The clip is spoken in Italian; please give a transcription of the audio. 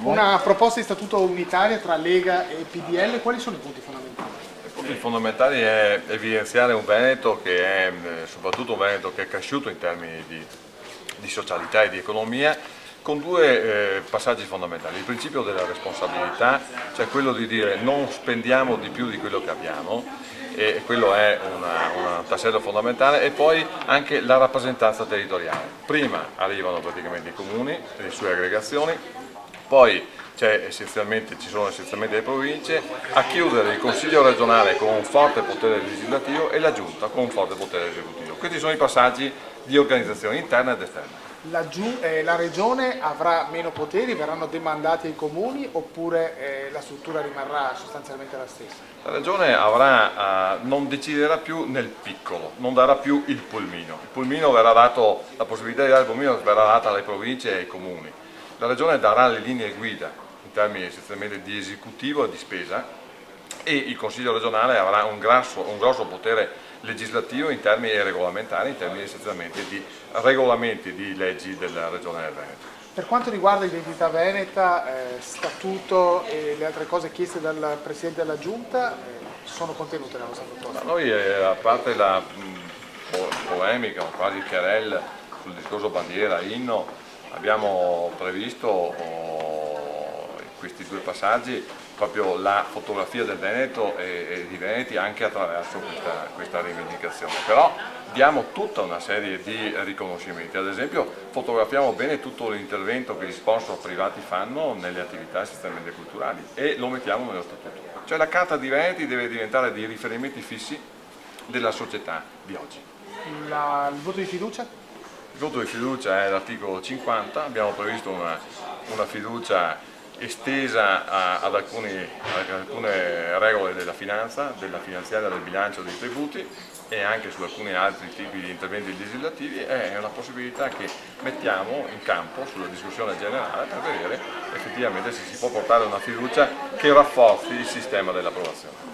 Una proposta di statuto unitaria tra Lega e PDL, quali sono i punti fondamentali? I punti fondamentali è evidenziare un Veneto che è soprattutto un Veneto che è cresciuto in termini di socialità e di economia, con due passaggi fondamentali. Il principio della responsabilità, cioè quello di dire non spendiamo di più di quello che abbiamo, e quello è un tassello fondamentale, e poi anche la rappresentanza territoriale. Prima arrivano praticamente i comuni e le sue aggregazioni, poi ci sono essenzialmente le province, a chiudere il Consiglio regionale con un forte potere legislativo e la Giunta con un forte potere esecutivo. Questi sono i passaggi di organizzazione interna ed esterna. La regione avrà meno poteri, verranno demandati ai comuni oppure la struttura rimarrà sostanzialmente la stessa? La regione non deciderà più nel piccolo, non darà più il pulmino. La possibilità di dare il pulmino verrà data alle province e ai comuni. La regione darà le linee guida in termini essenzialmente di esecutivo e di spesa, e il Consiglio regionale avrà un grosso potere legislativo in termini regolamentari, in termini essenzialmente di regolamenti di leggi della Regione del Veneto. Per quanto riguarda l'identità veneta, statuto e le altre cose chieste dal Presidente della Giunta, sono contenute nella nostra proposta? Noi, a parte la polemica, quasi querelle sul discorso bandiera, inno, abbiamo previsto in questi due passaggi proprio la fotografia del Veneto e di Veneti anche attraverso questa rivendicazione. Però diamo tutta una serie di riconoscimenti, ad esempio fotografiamo bene tutto l'intervento che gli sponsor privati fanno nelle attività essenzialmente culturali e lo mettiamo nello statuto. Cioè la Carta di Veneti deve diventare dei riferimenti fissi della società di oggi. Il voto di fiducia? Il voto di fiducia è l'articolo 50, abbiamo previsto una fiducia estesa ad alcune regole della finanza, della finanziaria, del bilancio, dei tributi e anche su alcuni altri tipi di interventi legislativi. È una possibilità che mettiamo in campo sulla discussione generale per vedere effettivamente se si può portare una fiducia che rafforzi il sistema dell'approvazione.